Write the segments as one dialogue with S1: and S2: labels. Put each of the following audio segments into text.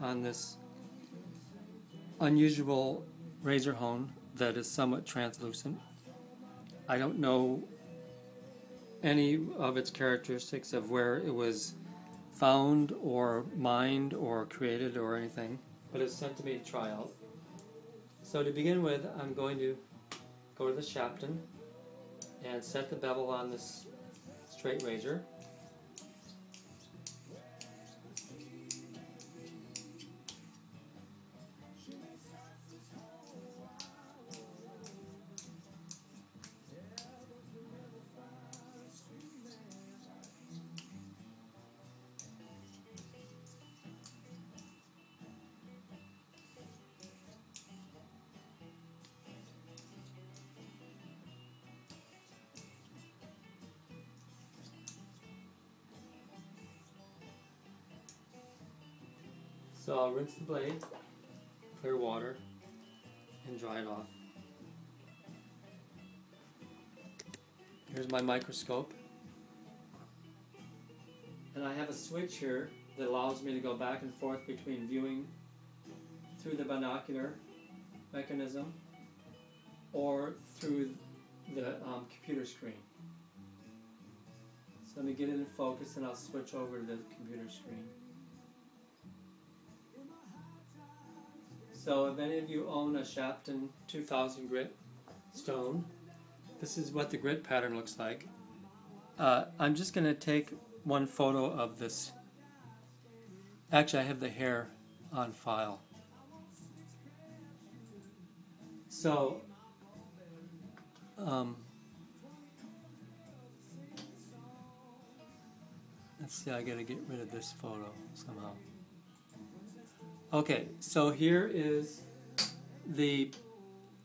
S1: on this unusual razor hone that is somewhat translucent. I don't know any of its characteristics of where it was found or mined or created or anything, but it's sent to me to try out. So to begin with, I'm going to go to the Shapton and set the bevel on this straight razor. So I'll rinse the blade, clear water, and dry it off. Here's my microscope. And I have a switch here that allows me to go back and forth between viewing through the binocular mechanism or through the computer screen. So let me get it in focus and I'll switch over to the computer screen. So if any of you own a Shapton 2000 grit stone, this is what the grit pattern looks like. I'm just going to take one photo of this. Actually, I have the hair on file. So, let's see, I got to get rid of this photo somehow. Okay, so here is the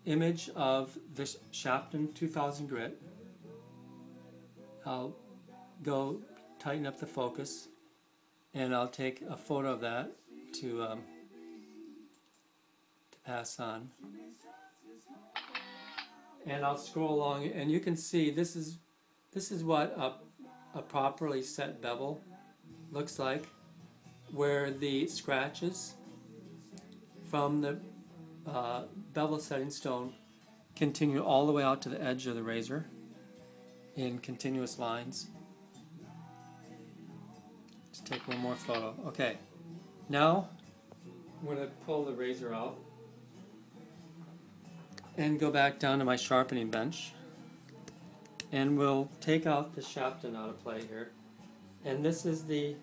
S1: image of this Shapton 2000 grit. I'll go tighten up the focus and I'll take a photo of that to pass on. And I'll scroll along and you can see this is what a properly set bevel looks like, where the scratches from the bevel setting stone continue all the way out to the edge of the razor in continuous lines. Let's take one more photo. Okay, now I'm going to pull the razor out and go back down to my sharpening bench, and we'll take out the Shapton out of play here. And this is the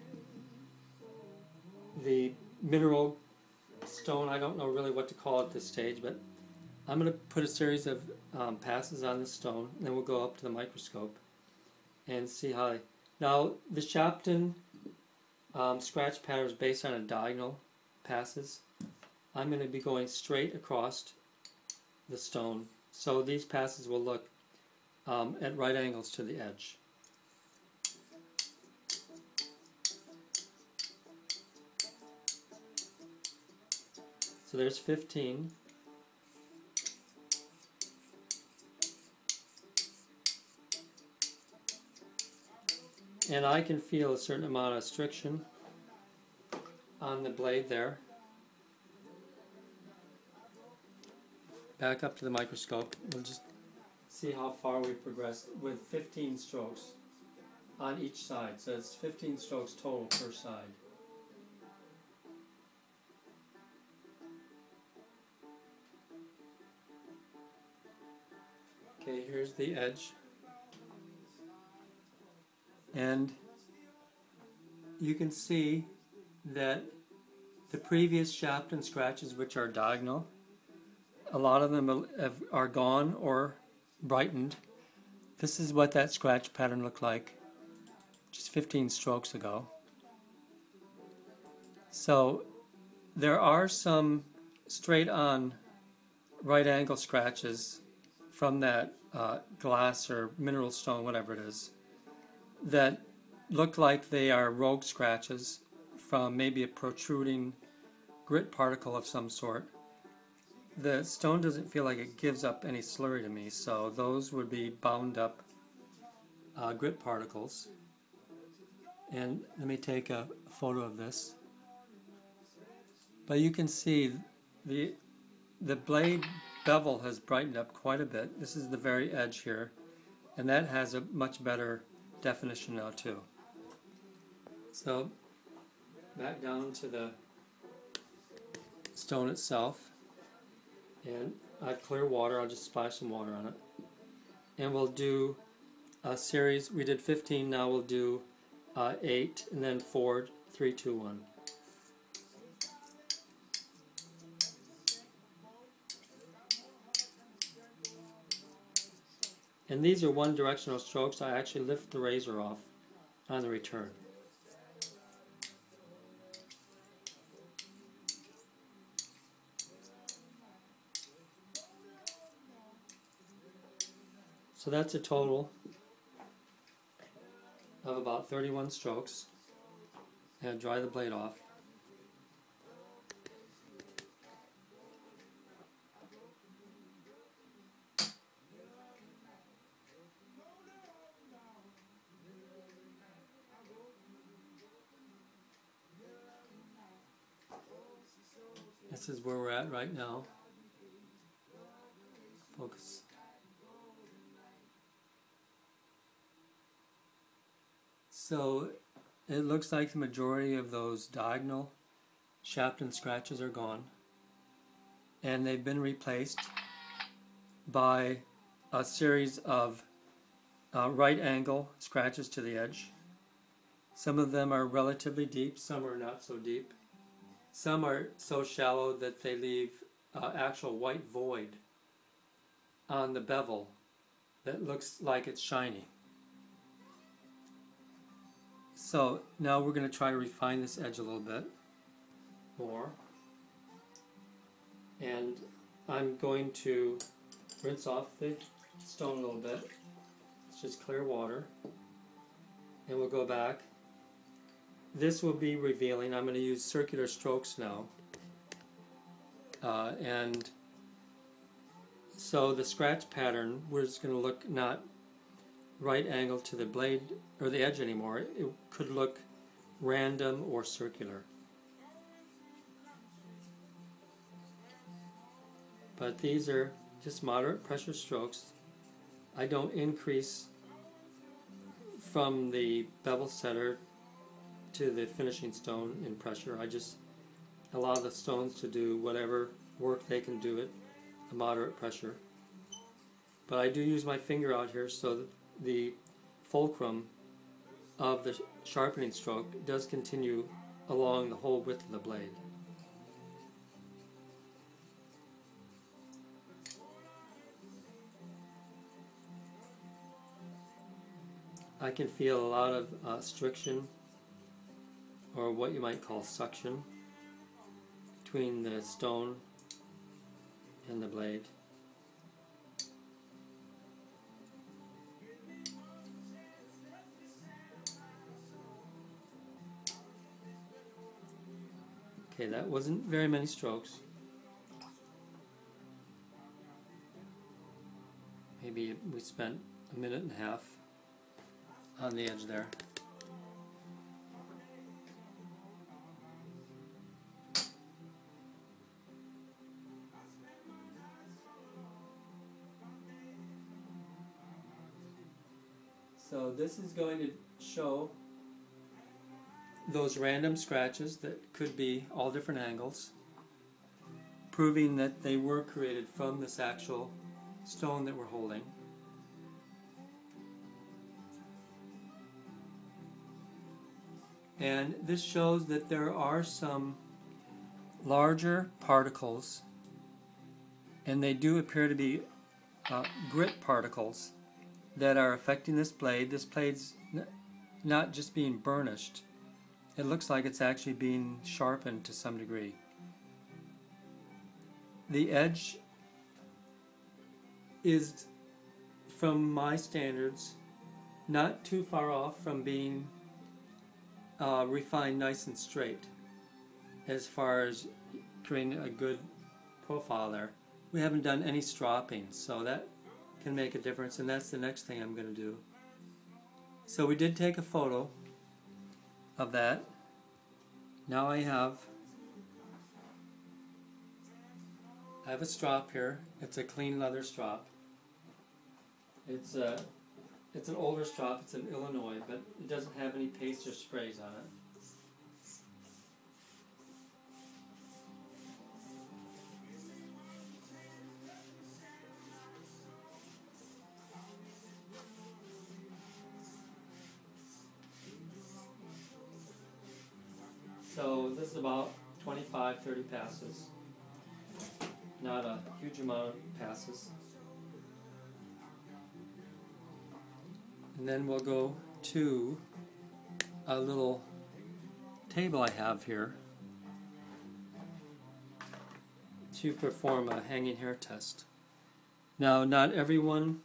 S1: mineral stone. I don't know really what to call it at this stage, but I'm going to put a series of passes on the stone, and then we'll go up to the microscope and see how. Now the Shapton scratch pattern is based on a diagonal passes. I'm going to be going straight across the stone, so these passes will look at right angles to the edge. So there's 15. And I can feel a certain amount of striction on the blade there. Back up to the microscope. We'll just see how far we've progressed with 15 strokes on each side. So it's 15 strokes total per side. Okay, here's the edge. And you can see that the previous Shapton scratches, which are diagonal, a lot of them are gone or brightened. This is what that scratch pattern looked like just 15 strokes ago. So there are some straight on right angle scratches from that glass or mineral stone, whatever it is, that look like they are rogue scratches from maybe a protruding grit particle of some sort. The stone doesn't feel like it gives up any slurry to me, so those would be bound up grit particles. And let me take a photo of this. But you can see the blade bevel has brightened up quite a bit. This is the very edge here, and that has a much better definition now too. So back down to the stone itself, and I have clear water. I'll just splash some water on it, and we'll do a series. We did 15, now we'll do 8, and then 4, 3, 2, 1. And these are one directional strokes. I actually lift the razor off on the return. So that's a total of about 31 strokes. And dry the blade off. This is where we're at right now. Focus. So it looks like the majority of those diagonal Shapton scratches are gone, and they've been replaced by a series of right angle scratches to the edge. Some of them are relatively deep, some are not so deep. Some are so shallow that they leave actual white void on the bevel that looks like it's shiny. So now we're going to try to refine this edge a little bit more. And I'm going to rinse off the stone a little bit. It's just clear water. And we'll go back. This will be revealing. I'm going to use circular strokes now. And so the scratch pattern, we're just going to look not right angle to the blade or the edge anymore. It could look random or circular. But these are just moderate pressure strokes. I don't increase from the bevel setter to the finishing stone in pressure. I just allow the stones to do whatever work they can do at a moderate pressure. But I do use my finger out here so that the fulcrum of the sharpening stroke does continue along the whole width of the blade. I can feel a lot of striction, or what you might call suction, between the stone and the blade. Okay, that wasn't very many strokes. Maybe we spent a minute and a half on the edge there. So this is going to show those random scratches that could be all different angles, proving that they were created from this actual stone that we're holding. And this shows that there are some larger particles, and they do appear to be grit particles that are affecting this blade. This blade's not just being burnished. It looks like it's actually being sharpened to some degree. The edge is, from my standards, not too far off from being refined nice and straight as far as creating a good profile there. We haven't done any stropping, so that can make a difference, and that's the next thing I'm going to do. So we did take a photo of that. Now I have I have a strop here. It's a clean leather strop. It's an older strop. It's in Illinois, but it doesn't have any paste or sprays on it. So this is about 25, 30 passes. Not a huge amount of passes. And then we'll go to a little table I have here to perform a hanging hair test. Now, not everyone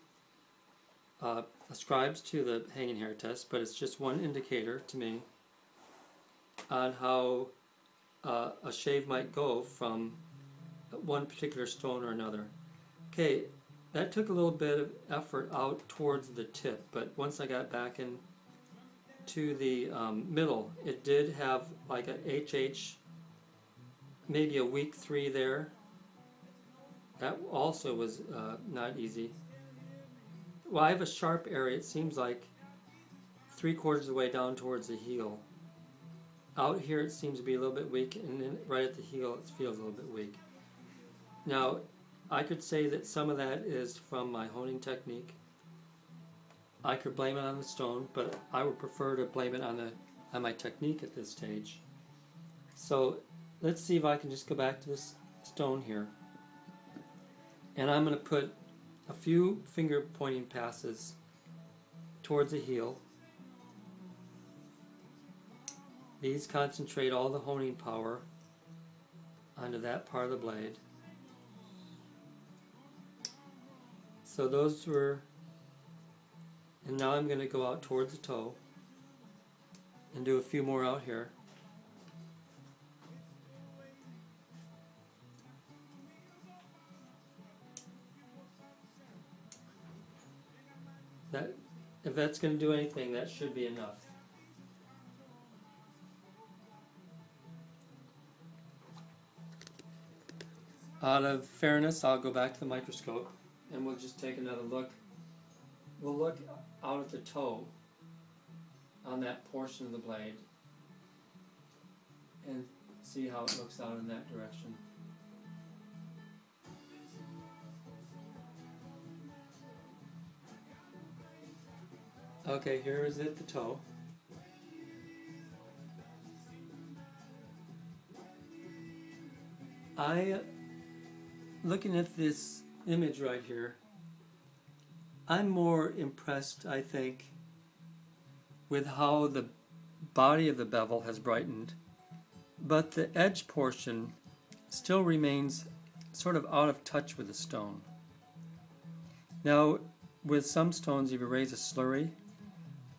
S1: ascribes to the hanging hair test, but it's just one indicator to me on how a shave might go from one particular stone or another. Okay, that took a little bit of effort out towards the tip, but once I got back in to the middle, it did have like a HH, maybe a weak 3 there. That also was not easy. Well, I have a sharp area, it seems like 3/4 of the way down towards the heel. Out here it seems to be a little bit weak, and then right at the heel it feels a little bit weak. Now, I could say that some of that is from my honing technique. I could blame it on the stone, but I would prefer to blame it on my technique at this stage. So let's see if I can just go back to this stone here. And I'm going to put a few finger pointing passes towards the heel. These concentrate all the honing power onto that part of the blade. So those were, and now I'm going to go out towards the toe and do a few more out here. If that's going to do anything, that should be enough. Out of fairness, I'll go back to the microscope and we'll just take another look. We'll look out at the toe on that portion of the blade and see how it looks out in that direction. Okay, here is it, the toe. Looking at this image right here, I'm more impressed, I think, with how the body of the bevel has brightened, but the edge portion still remains sort of out of touch with the stone. Now, with some stones, if you raise a slurry,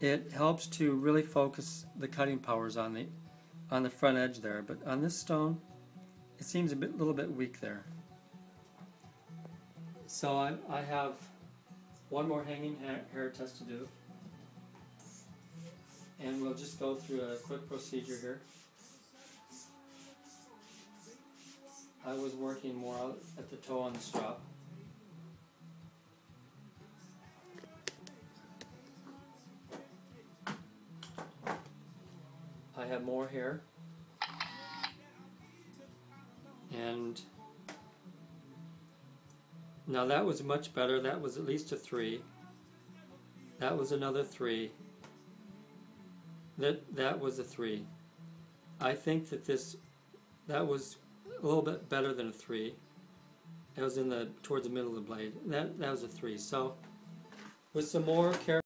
S1: it helps to really focus the cutting powers on the front edge there, but on this stone, it seems a little bit weak there. So I have one more hanging hair test to do, and we'll just go through a quick procedure here. I was working more out at the toe on the strop. I have more here, and now that was much better. That was at least a 3. That was another 3. That was a 3. I think that that was a little bit better than a 3. It was towards the middle of the blade. That was a 3. So with some more care.